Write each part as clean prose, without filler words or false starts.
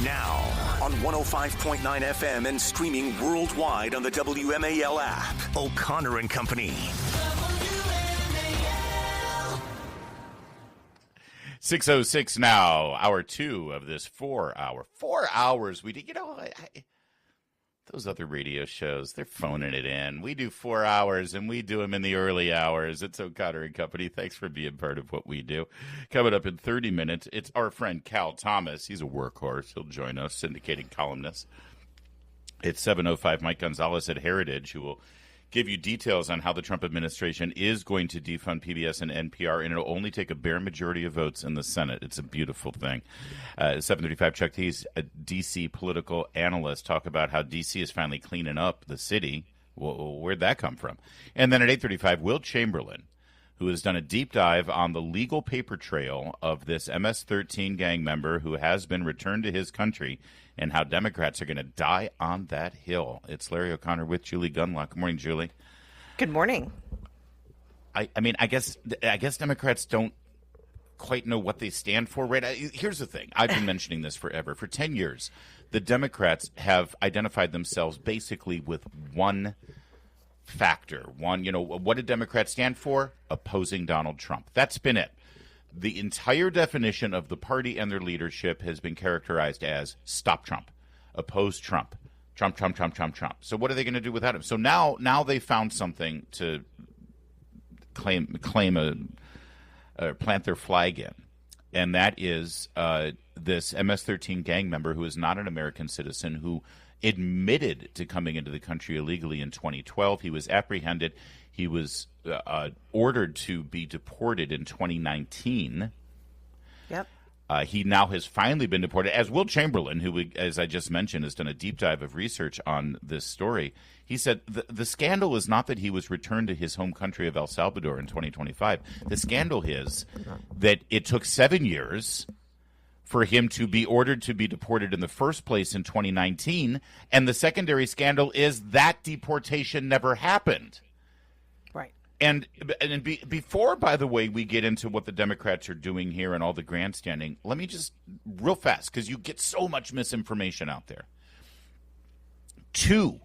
Now, on 105.9 FM and streaming worldwide on the WMAL app. O'Connor and Company. 6:06 now, hour two of this 4 hours. We did, those other radio shows, they're phoning it in. We do 4 hours, and we do them in the early hours. It's O'Connor and Company. Thanks for being part of what we do. Coming up in 30 minutes, it's our friend Cal Thomas. He's a workhorse. He'll join us, syndicated columnist. It's 7:05. Mike Gonzalez at Heritage, who will give you details on how the Trump administration is going to defund PBS and NPR, and it'll only take a bare majority of votes in the Senate. It's a beautiful thing. 7:35, Chuck Tees, a D.C. political analyst, talk about how D.C. is finally cleaning up the city. Where'd that come from? And then at 8:35, Will Chamberlain, who has done a deep dive on the legal paper trail of this MS-13 gang member who has been returned to his country, and how Democrats are going to die on that hill. It's Larry O'Connor with Julie Gunlock. Good morning, Julie. Good morning. I guess Democrats don't quite know what they stand for, right? Here's the thing. I've been mentioning this forever. For 10 years, the Democrats have identified themselves basically with one factor. What did Democrats stand for? Opposing Donald Trump. That's been it. The entire definition of the party and their leadership has been characterized as stop Trump, oppose Trump, Trump. So what are they going to do without him? So now they found something to claim plant their flag in, and that is this MS-13 gang member who is not an American citizen, who admitted to coming into the country illegally in 2012. He was apprehended. He was ordered to be deported in 2019. Yep. He now has finally been deported, as Will Chamberlain, who, as I just mentioned, has done a deep dive of research on this story. He said the scandal is not that he was returned to his home country of El Salvador in 2025. The scandal is that it took 7 years for him to be ordered to be deported in the first place in 2019, and the secondary scandal is that deportation never happened. Right. And before, by the way, we get into what the Democrats are doing here and all the grandstanding, let me just, real fast, because you get so much misinformation out there. Two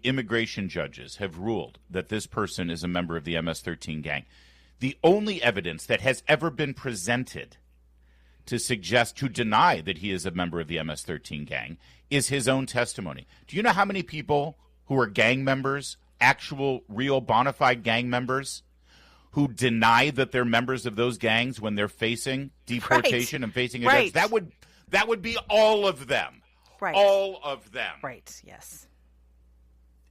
immigration judges have ruled that this person is a member of the MS-13 gang. The only evidence that has ever been presented to deny that he is a member of the MS-13 gang is his own testimony. Do you know how many people who are gang members, actual, real, bona fide gang members, who deny that they're members of those gangs when they're facing deportation and facing a judge? That would be all of them. Right. All of them. Right, yes.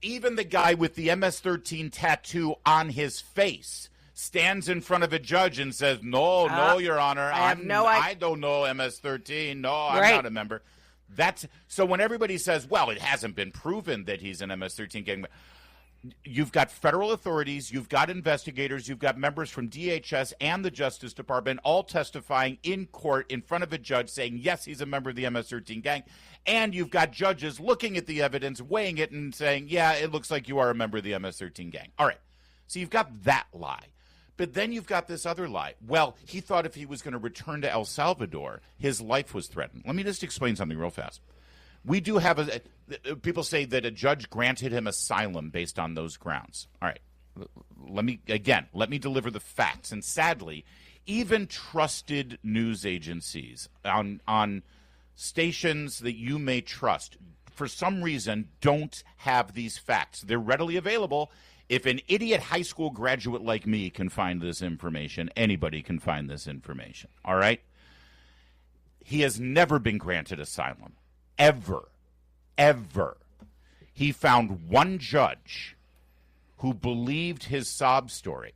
Even the guy with the MS-13 tattoo on his face stands in front of a judge and says, no, Your Honor, I don't know MS-13. No, I'm not a member. So when everybody says, well, it hasn't been proven that he's an MS-13 gang member, you've got federal authorities, you've got investigators, you've got members from DHS and the Justice Department all testifying in court in front of a judge saying, yes, he's a member of the MS-13 gang. And you've got judges looking at the evidence, weighing it, and saying, yeah, it looks like you are a member of the MS-13 gang. All right. So you've got that lie. But then you've got this other lie. Well, he thought if he was going to return to El Salvador, his life was threatened. Let me just explain something real fast. We do have people say that a judge granted him asylum based on those grounds. All right. Let me deliver the facts. And sadly, even trusted news agencies on stations that you may trust, for some reason, don't have these facts. They're readily available. If an idiot high school graduate like me can find this information, anybody can find this information. All right? He has never been granted asylum. Ever. He found one judge who believed his sob story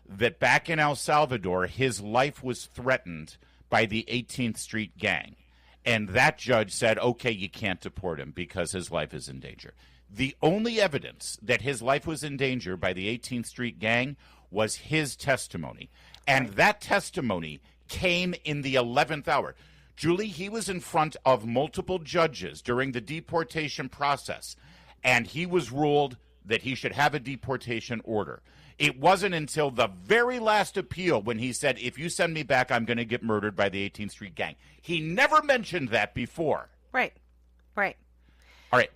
that back in El Salvador, his life was threatened by the 18th Street gang. And that judge said, okay, you can't deport him because his life is in danger. The only evidence that his life was in danger by the 18th Street gang was his testimony. And that testimony came in the 11th hour. Julie, he was in front of multiple judges during the deportation process, and he was ruled that he should have a deportation order. It wasn't until the very last appeal when he said, if you send me back, I'm going to get murdered by the 18th Street Gang. He never mentioned that before. Right. All right.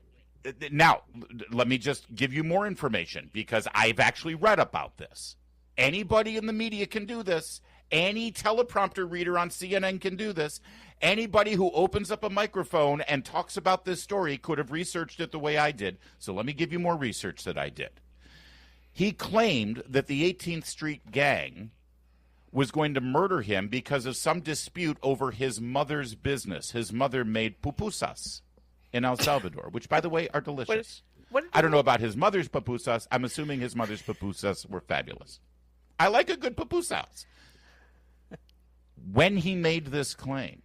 Now, let me just give you more information because I've actually read about this. Anybody in the media can do this. Any teleprompter reader on CNN can do this. Anybody who opens up a microphone and talks about this story could have researched it the way I did. So let me give you more research that I did. He claimed that the 18th Street Gang was going to murder him because of some dispute over his mother's business. His mother made pupusas in El Salvador, which, by the way, are delicious. I don't know about his mother's pupusas. I'm assuming his mother's pupusas were fabulous. I like a good pupusas. When he made this claim,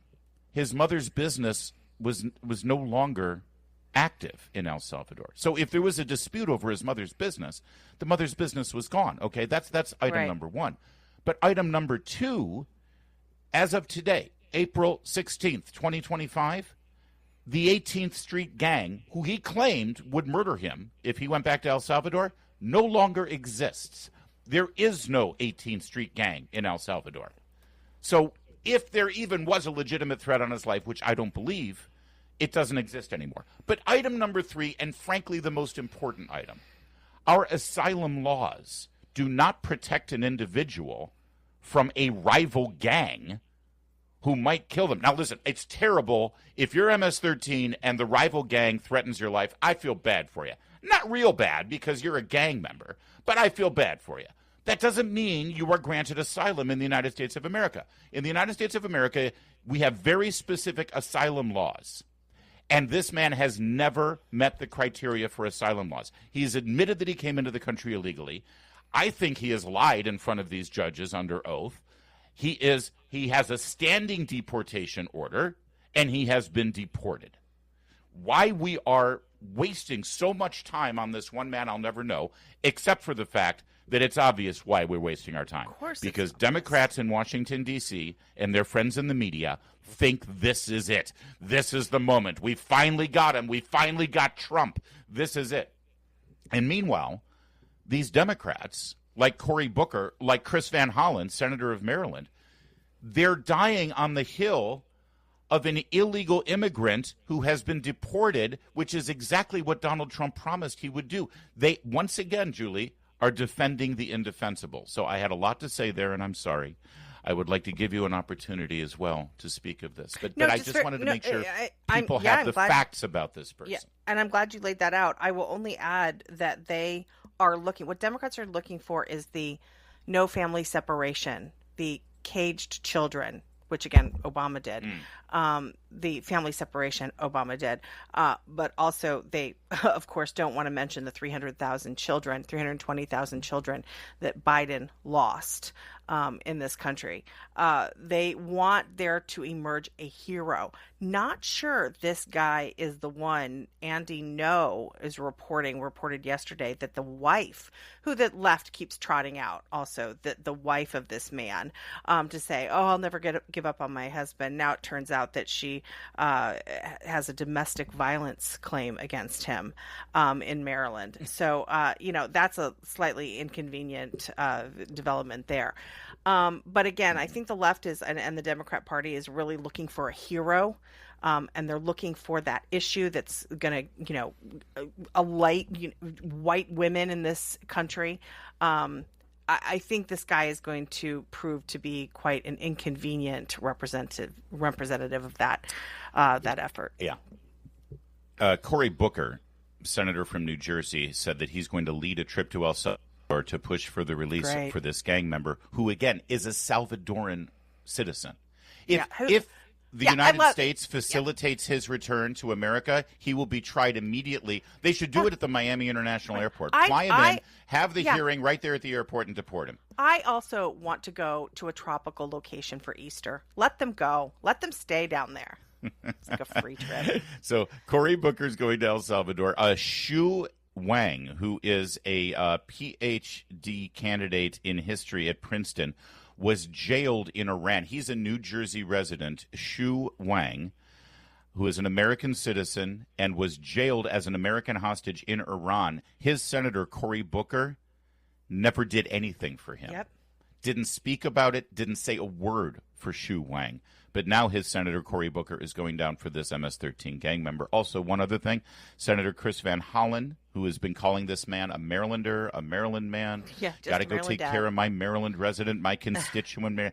his mother's business was no longer active in El Salvador. So if there was a dispute over his mother's business, the mother's business was gone. Okay, that's item number one. But item number two, as of today, April 16th, 2025, the 18th Street Gang, who he claimed would murder him if he went back to El Salvador, no longer exists. There is no 18th Street Gang in El Salvador. So if there even was a legitimate threat on his life, which I don't believe, it doesn't exist anymore. But item number three, and frankly the most important item, our asylum laws do not protect an individual from a rival gang who might kill them. Now, listen, it's terrible if you're MS-13 and the rival gang threatens your life. I feel bad for you. Not real bad because you're a gang member, but I feel bad for you. That doesn't mean you are granted asylum in the United States of America. In the United States of America, we have very specific asylum laws. And this man has never met the criteria for asylum laws. He's admitted that he came into the country illegally. I think he has lied in front of these judges under oath. He has a standing deportation order, and he has been deported. Why we are wasting so much time on this one man, I'll never know, except for the fact that it's obvious why we're wasting our time. Of course, because Democrats in Washington, D.C., and their friends in the media think this is it. This is the moment. We finally got him. We finally got Trump. This is it. And meanwhile, these Democrats, like Cory Booker, like Chris Van Hollen, senator of Maryland, they're dying on the hill of an illegal immigrant who has been deported, which is exactly what Donald Trump promised he would do. They, once again, Julie, are defending the indefensible. So I had a lot to say there, and I'm sorry. I would like to give you an opportunity as well to speak of this. But I just wanted to make sure people have the facts about this person. Yeah, and I'm glad you laid that out. I will only add that they are looking, what Democrats are looking for is the no family separation, the caged children, which again, Obama did. The family separation, Obama did. But also they, of course, don't want to mention the 320,000 children that Biden lost in this country. They want there to emerge a hero. Not sure this guy is the one. Andy No is reported yesterday that the wife, who the left keeps trotting out also, that the wife of this man, to say, oh, I'll never give up on my husband. Now it turns out that she has a domestic violence claim against him in Maryland. So, that's a slightly inconvenient development there. But again, I think the left is, and the Democrat Party is really looking for a hero. And they're looking for that issue that's going to, alight white women in this country. I think this guy is going to prove to be quite an inconvenient representative of that effort. Yeah. Cory Booker, senator from New Jersey, said that he's going to lead a trip to El Salvador to push for the release for this gang member, who again is a Salvadoran citizen. If the United States facilitates his return to America, he will be tried immediately. They should do it at the Miami International Airport. Fly him in, have the hearing right there at the airport, and deport him. I also want to go to a tropical location for Easter. Let them go. Let them stay down there. It's like a free trip. So Cory Booker's going to El Salvador. Shu Wang, who is a PhD candidate in history at Princeton, was jailed in Iran. He's a New Jersey resident, Shu Wang, who is an American citizen and was jailed as an American hostage in Iran. His senator, Cory Booker, never did anything for him. Yep. Didn't speak about it, didn't say a word for Xu Wang. But now his Senator Cory Booker is going down for this MS-13 gang member. Also, one other thing, Senator Chris Van Hollen, who has been calling this man a Marylander, a Maryland man. Yeah, got to go take care of my Maryland resident, my constituent.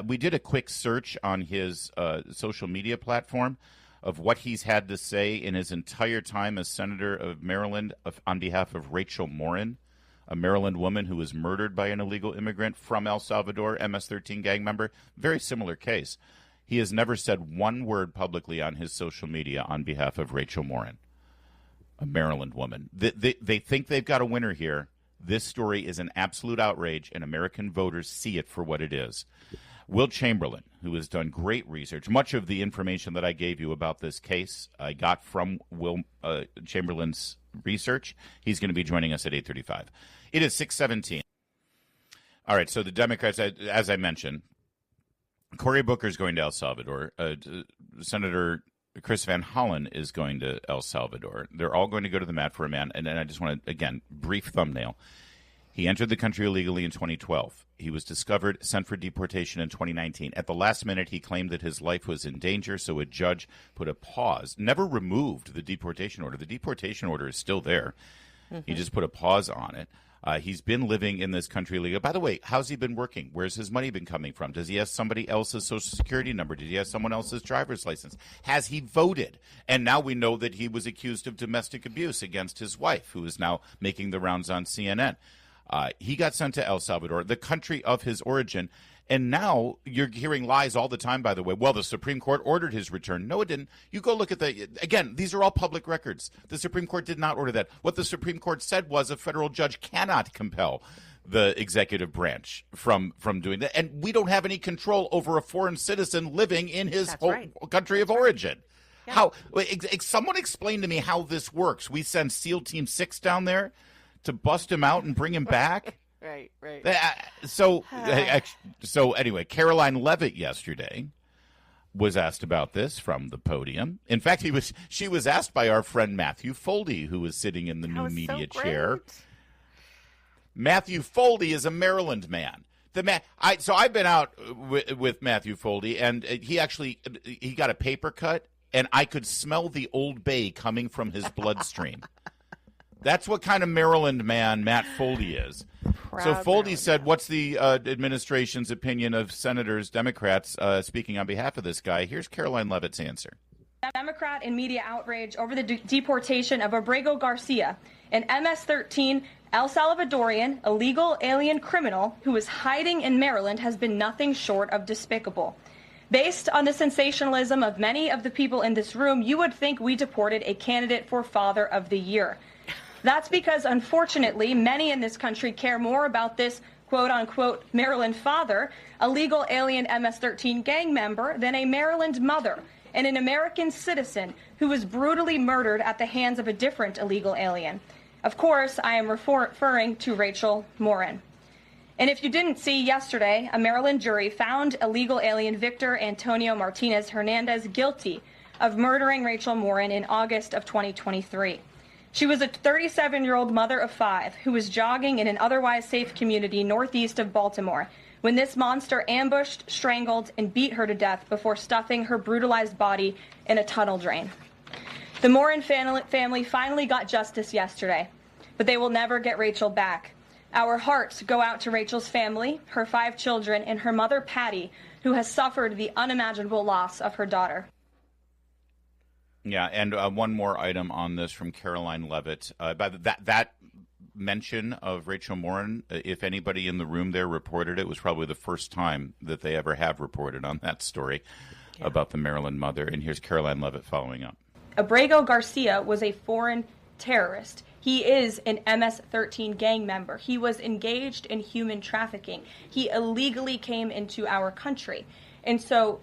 We did a quick search on his social media platform of what he's had to say in his entire time as Senator of Maryland on behalf of Rachel Morin, a Maryland woman who was murdered by an illegal immigrant from El Salvador, MS-13 gang member. Very similar case. He has never said one word publicly on his social media on behalf of Rachel Morin, a Maryland woman. They think they've got a winner here. This story is an absolute outrage, and American voters see it for what it is. Will Chamberlain, who has done great research, much of the information that I gave you about this case I got from Will Chamberlain's research. He's going to be joining us at 8:35. It is 6:17. All right, so the Democrats, as I mentioned, Cory Booker is going to El Salvador. Senator Chris Van Hollen is going to El Salvador. They're all going to go to the mat for a man. And then I just want to, again, brief thumbnail. He entered the country illegally in 2012. He was discovered, sent for deportation in 2019. At the last minute, he claimed that his life was in danger, so a judge put a pause, never removed the deportation order. The deportation order is still there. Mm-hmm. He just put a pause on it. He's been living in this country illegally. By the way, how's he been working? Where's his money been coming from? Does he have somebody else's Social Security number? Did he have someone else's driver's license? Has he voted? And now we know that he was accused of domestic abuse against his wife, who is now making the rounds on CNN. He got sent to El Salvador, the country of his origin. And now you're hearing lies all the time, by the way. Well, the Supreme Court ordered his return. No, it didn't. You go look at again, these are all public records. The Supreme Court did not order that. What the Supreme Court said was a federal judge cannot compel the executive branch from doing that. And we don't have any control over a foreign citizen living in his country of origin. Yeah. How? Someone explain to me how this works. We send SEAL Team 6 down there to bust him out and bring him back? Right. So anyway, Caroline Leavitt yesterday was asked about this from the podium. In fact, she was asked by our friend Matthew Foldy, who was sitting in the new media chair. Matthew Foldy is a Maryland man. So I've been out with Matthew Foldy, and he got a paper cut, and I could smell the Old Bay coming from his bloodstream. That's what kind of Maryland man Matt Foldy is. So Foldy said, what's the administration's opinion of senators, Democrats, speaking on behalf of this guy? Here's Caroline Leavitt's answer. Democrat and media outrage over the deportation of Abrego Garcia, an MS-13 El Salvadorian illegal alien criminal who is hiding in Maryland, has been nothing short of despicable. Based on the sensationalism of many of the people in this room, you would think we deported a candidate for Father of the Year. That's because, unfortunately, many in this country care more about this quote-unquote Maryland father, a legal alien MS-13 gang member, than a Maryland mother and an American citizen who was brutally murdered at the hands of a different illegal alien. Of course, I am referring to Rachel Morin. And if you didn't see yesterday, a Maryland jury found illegal alien Victor Antonio Martinez Hernandez guilty of murdering Rachel Morin in August of 2023. She was a 37-year-old mother of 5 who was jogging in an otherwise safe community northeast of Baltimore when this monster ambushed, strangled, and beat her to death before stuffing her brutalized body in a tunnel drain. The Morin family finally got justice yesterday, but they will never get Rachel back. Our hearts go out to Rachel's family, her 5 children, and her mother, Patty, who has suffered the unimaginable loss of her daughter. Yeah, and one more item on this from Caroline Leavitt. By that mention of Rachel Morin, if anybody in the room there reported it, was probably the first time that they ever have reported on that story about the Maryland mother. And here's Caroline Leavitt following up. Abrego Garcia was a foreign terrorist. He is an MS-13 gang member. He was engaged in human trafficking. He illegally came into our country. And so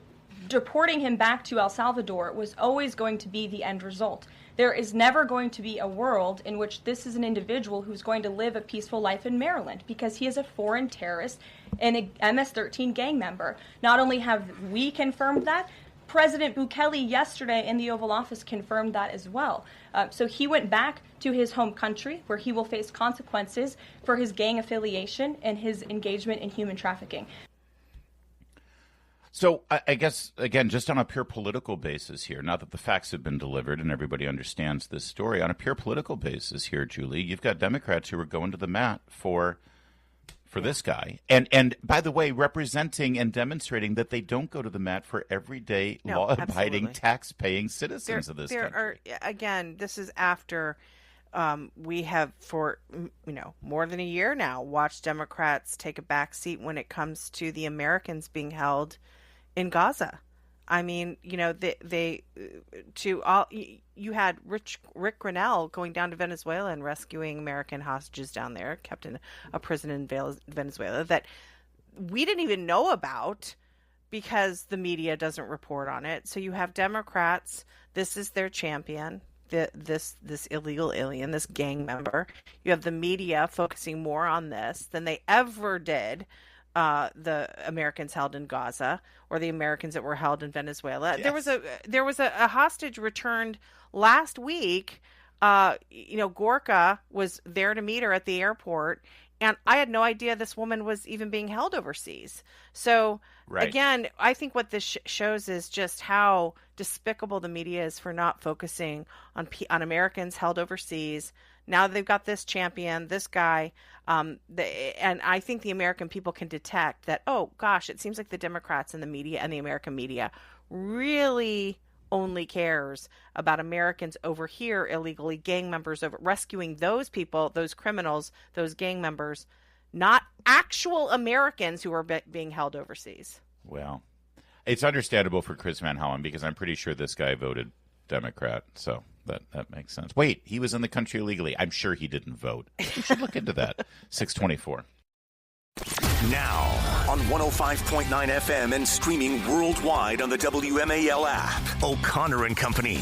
deporting him back to El Salvador was always going to be the end result. There is never going to be a world in which this is an individual who's going to live a peaceful life in Maryland because he is a foreign terrorist and a MS-13 gang member. Not only have we confirmed that, President Bukele yesterday in the Oval Office confirmed that as well. So he went back to his home country where he will face consequences for his gang affiliation and his engagement in human trafficking. So I guess, again, just on a pure political basis here, now that the facts have been delivered and everybody understands this story, on a pure political basis here, Julie, you've got Democrats who are going to the mat for this guy. And by the way, representing and demonstrating that they don't go to the mat for everyday law-abiding, tax-paying citizens of this country. Again, this is after we have, for more than a year now, watched Democrats take a back seat when it comes to the Americans being held in Gaza. I mean, you had Rick Grinnell going down to Venezuela and rescuing American hostages down there, kept in a prison in Venezuela that we didn't even know about because the media doesn't report on it. So you have Democrats, this is their champion, this illegal alien, this gang member. You have the media focusing more on this than they ever did the Americans held in Gaza or the Americans that were held in Venezuela. Yes. There was a hostage returned last week. Gorka was there to meet her at the airport, and I had no idea this woman was even being held overseas. So again, I think what this shows is just how despicable the media is for not focusing on Americans held overseas. Now they've got this champion, this guy, and I think the American people can detect that, oh, gosh, it seems like the Democrats and the media and the American media really only cares about Americans over here, illegally, gang members, over rescuing those people, those criminals, those gang members, not actual Americans who are being held overseas. Well, it's understandable for Chris Van Hollen because I'm pretty sure this guy voted Democrat, so that makes sense. Wait, he was in the country illegally. I'm sure he didn't vote. You should look into that. 624. Now on 105.9 FM and streaming worldwide on the WMAL app. O'Connor and Company.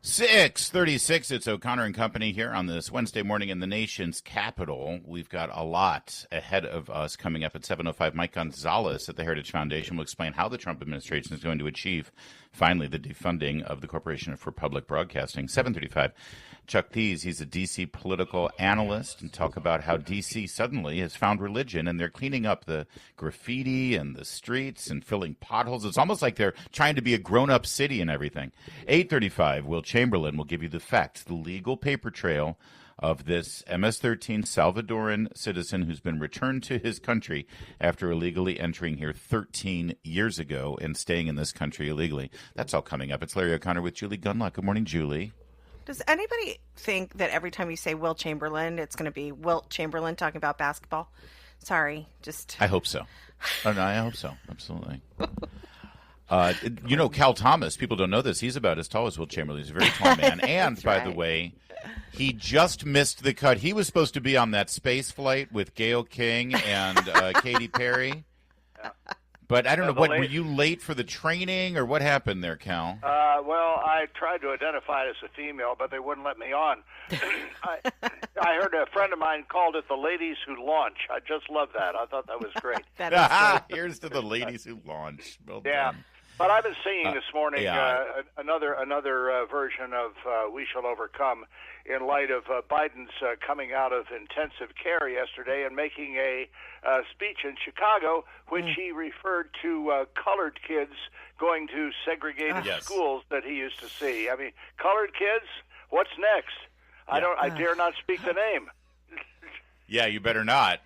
6:36. It's O'Connor and Company here on this Wednesday morning in the nation's capital. We've got a lot ahead of us coming up at 7:05. Mike Gonzalez at the Heritage Foundation will explain how the Trump administration is going to achieve, finally, the defunding of the Corporation for Public Broadcasting. 7:35. Chuck Pease, he's a D.C. political analyst, and talk about how D.C. suddenly has found religion, and they're cleaning up the graffiti and the streets and filling potholes. It's almost like they're trying to be a grown-up city and everything. 8:35, Will Chamberlain will give you the facts, the legal paper trail of this MS-13 Salvadoran citizen who's been returned to his country after illegally entering here 13 years ago and staying in this country illegally. That's all coming up. It's Larry O'Connor with Julie Gunlock. Good morning, Julie. Does anybody think that every time you say Will Chamberlain, it's going to be Wilt Chamberlain talking about basketball? Sorry, just... I hope so. Oh, no, I hope so. Absolutely. Cal Thomas, people don't know this. He's about as tall as Wilt Chamberlain. He's a very tall man. And, by the way, he just missed the cut. He was supposed to be on that space flight with Gayle King and Katy Perry. But I don't know, were you late for the training or what happened there, Cal? Well, I tried to identify as a female, but they wouldn't let me on. I heard a friend of mine called it the ladies who launch. I just love that. I thought that was great. That is great. Here's to the ladies who launch. Well yeah. done. But I've been singing this morning another version of We Shall Overcome in light of Biden's coming out of intensive care yesterday and making a speech in Chicago, which he referred to colored kids going to segregated schools that he used to see. I mean, colored kids, what's next? I dare not speak the name. Yeah, you better not.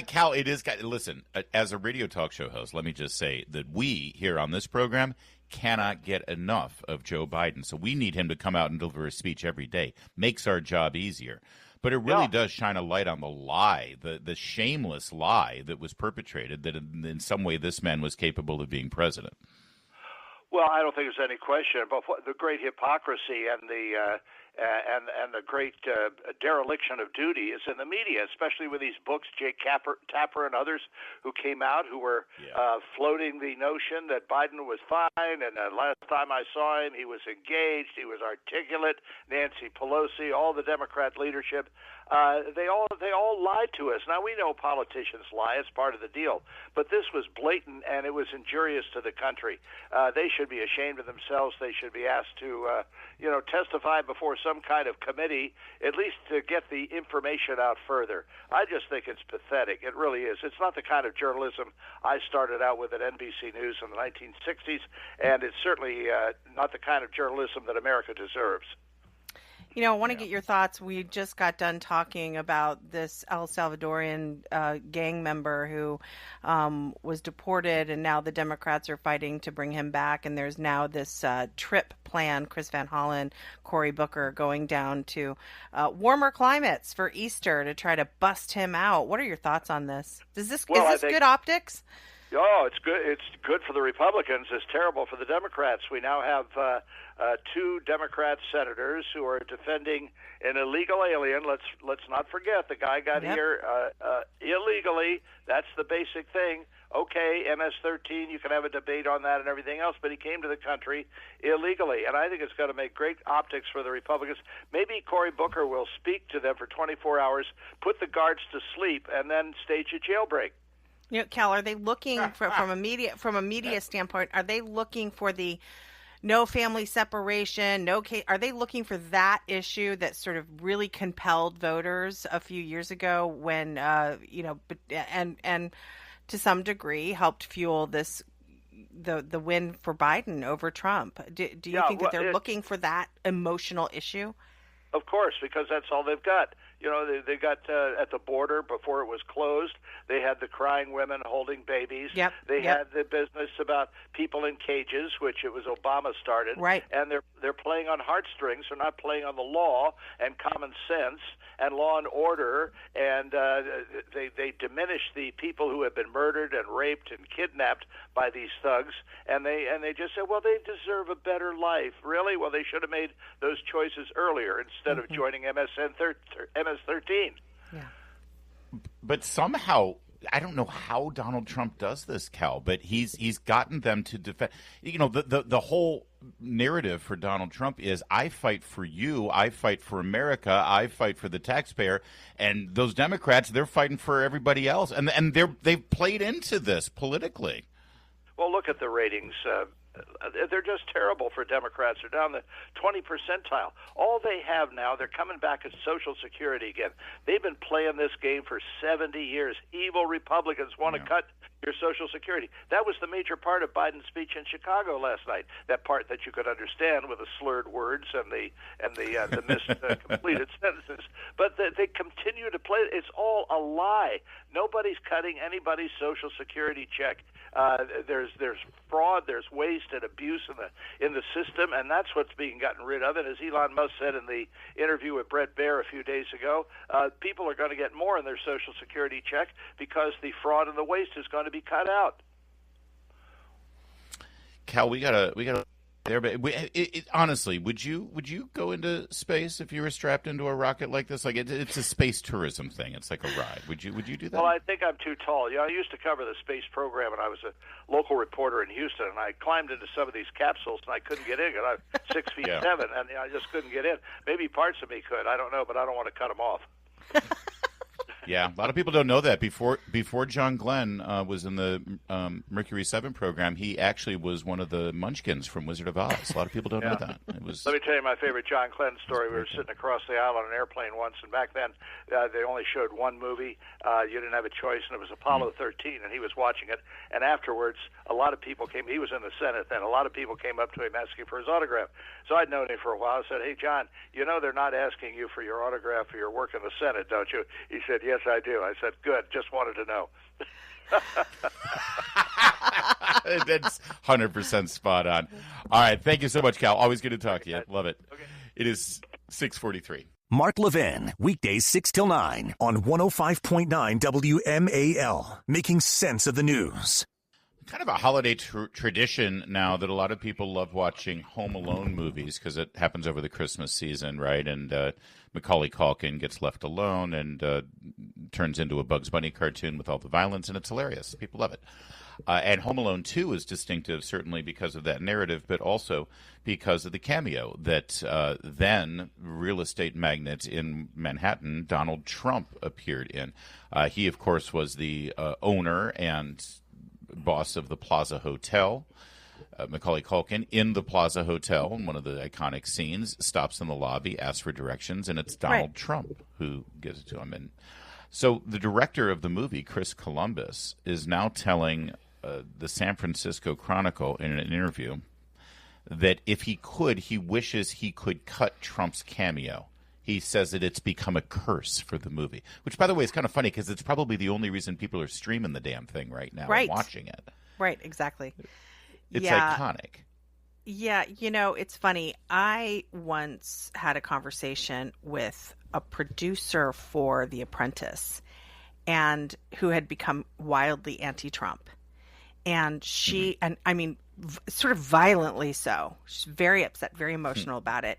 Cal, it is. Listen, as a radio talk show host, let me just say that we here on this program cannot get enough of Joe Biden. So we need him to come out and deliver a speech every day. Makes our job easier. But it really does shine a light on the lie, the shameless lie that was perpetrated, that in some way this man was capable of being president. Well, I don't think there's any question about the great hypocrisy and and the great dereliction of duty is in the media, especially with these books, Jake Tapper and others who came out who were floating the notion that Biden was fine, and last time I saw him, he was engaged, he was articulate. Nancy Pelosi, all the Democrat leadership, they all lied to us. Now, we know politicians lie; it's part of the deal. But this was blatant, and it was injurious to the country. They should be ashamed of themselves. They should be asked to, testify before some kind of committee, at least to get the information out further. I just think it's pathetic. It really is. It's not the kind of journalism I started out with at NBC News in the 1960s, and it's certainly not the kind of journalism that America deserves. I want to get your thoughts. We just got done talking about this El Salvadorian gang member who was deported, and now the Democrats are fighting to bring him back. And there's now this trip plan, Chris Van Hollen, Cory Booker, going down to warmer climates for Easter to try to bust him out. What are your thoughts on this? Is this good optics? Oh, it's good. It's good for the Republicans. It's terrible for the Democrats. We now have two Democrat senators who are defending an illegal alien. Let's not forget the guy got here illegally. That's the basic thing. Okay, MS-13, you can have a debate on that and everything else, but he came to the country illegally, and I think it's going to make great optics for the Republicans. Maybe Cory Booker will speak to them for 24 hours, put the guards to sleep, and then stage a jailbreak. Cal, are they looking from a media standpoint? Are they looking for the no family separation, no case? Are they looking for that issue that sort of really compelled voters a few years ago when and to some degree helped fuel this the win for Biden over Trump? Do you think that they're looking for that emotional issue? Of course, because that's all they've got. They got at the border before it was closed. They had the crying women holding babies. They had the business about people in cages, which it was Obama started. Right. And they're playing on heartstrings. They're not playing on the law and common sense and law and order. And they diminish the people who have been murdered and raped and kidnapped by these thugs. And they just say, well, they deserve a better life. Really? Well, they should have made those choices earlier instead of joining MS-13. Yeah. But somehow, I don't know how Donald Trump does this, Cal, but he's gotten them to defend. The whole narrative for Donald Trump is, I fight for you, I fight for America, I fight for the taxpayer, and those Democrats, they're fighting for everybody else, and they've played into this politically. Well, look at the ratings. They're just terrible for Democrats. They're down the 20 percentile. All they have now, they're coming back at Social Security again. They've been playing this game for 70 years. Evil Republicans want to cut your Social Security. That was the major part of Biden's speech in Chicago last night. That part that you could understand with the slurred words and the completed sentences. But they continue to play. It's all a lie. Nobody's cutting anybody's Social Security check. There's fraud, there's waste and abuse in the system, and that's what's being gotten rid of. And as Elon Musk said in the interview with Brett Baer a few days ago, people are going to get more in their Social Security check because the fraud and the waste is going to be cut out. Cal, we gotta there, but honestly, would you go into space if you were strapped into a rocket like this? Like it's a space tourism thing. It's like a ride. Would you do that? Well, I think I'm too tall. I used to cover the space program, and I was a local reporter in Houston, and I climbed into some of these capsules, and I couldn't get in because I'm 6'7", and I just couldn't get in. Maybe parts of me could. I don't know, but I don't want to cut them off. Yeah, a lot of people don't know that. Before John Glenn was in the Mercury 7 program, he actually was one of the Munchkins from Wizard of Oz. A lot of people don't know that. Let me tell you my favorite John Glenn story. We were sitting across the aisle on an airplane once, and back then they only showed one movie. You didn't have a choice, and it was Apollo 13, and he was watching it. And afterwards, a lot of people came. He was in the Senate then. A lot of people came up to him asking for his autograph. So I'd known him for a while. I said, hey, John, they're not asking you for your autograph for your work in the Senate, don't you? He said, yes, I do. I said, good. Just wanted to know. That's 100% spot on. All right. Thank you so much, Cal. Always good to talk to you. Love it. Okay. It is 6:43. Mark Levin, weekdays 6 till 9 on 105.9 WMAL, making sense of the news. kind of a holiday tradition now that a lot of people love watching Home Alone movies because it happens over the Christmas season, right? And Macaulay Culkin gets left alone and turns into a Bugs Bunny cartoon with all the violence, and it's hilarious. People love it. And Home Alone 2 is distinctive, certainly because of that narrative, but also because of the cameo that then real estate magnate in Manhattan, Donald Trump, appeared in. He, of course, was the owner and boss of the Plaza Hotel. Macaulay Culkin in the Plaza Hotel in one of the iconic scenes stops in the lobby, asks for directions, and it's Donald Trump who gives it to him. And so the director of the movie, Chris Columbus, is now telling the San Francisco Chronicle in an interview that if he could, he wishes he could cut Trump's cameo. He says that it's become a curse for the movie, which, by the way, is kind of funny because it's probably the only reason people are streaming the damn thing right now and watching it. Right, exactly. It's iconic. Yeah, it's funny. I once had a conversation with a producer for The Apprentice and who had become wildly anti-Trump. And she, and I mean, sort of violently so. She's very upset, very emotional about it.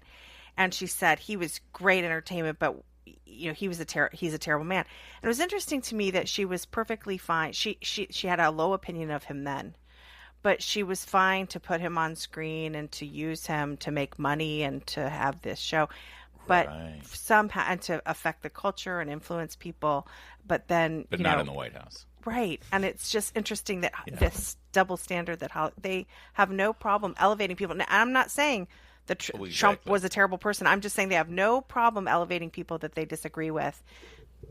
And she said he was great entertainment, but he's a terrible man. And it was interesting to me that she was perfectly fine. She had a low opinion of him then, but she was fine to put him on screen and to use him to make money and to have this show, but somehow, and to affect the culture and influence people. But then, but not in the White House. Right. And it's just interesting that this double standard that how they have no problem elevating people. Now, I'm not saying that Trump was a terrible person. I'm just saying they have no problem elevating people that they disagree with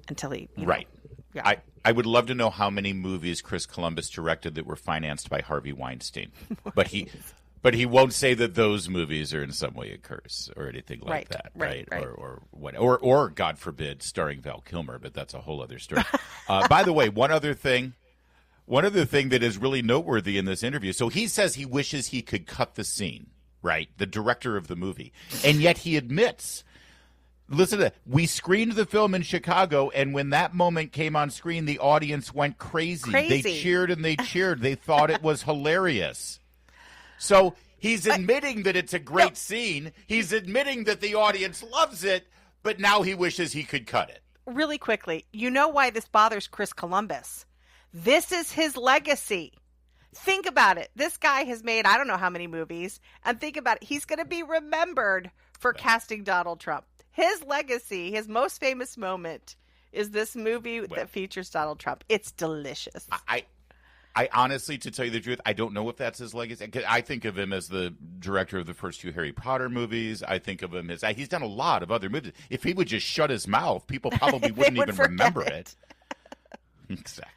until he, right. Yeah. I would love to know how many movies Chris Columbus directed that were financed by Harvey Weinstein. But he won't say that those movies are in some way a curse or anything like that, right? Or God forbid, starring Val Kilmer, but that's a whole other story. By the way, one other thing that is really noteworthy in this interview. So he says he wishes he could cut the scene, right? The director of the movie, and yet he admits. Listen to that. We screened the film in Chicago, and when that moment came on screen, the audience went crazy. They cheered and they cheered. They thought it was hilarious. So he's admitting that it's a great scene. He's admitting that the audience loves it, but now he wishes he could cut it. Really quickly, you know why this bothers Chris Columbus? This is his legacy. Think about it. This guy has made I don't know how many movies, and think about it. He's going to be remembered for casting Donald Trump. His legacy, his most famous moment, is this movie that features Donald Trump. It's delicious. I honestly, to tell you the truth, I don't know if that's his legacy. I think of him as the director of the first 2 Harry Potter movies. I think of him as he's done a lot of other movies. If he would just shut his mouth, people probably wouldn't even remember it. Exactly.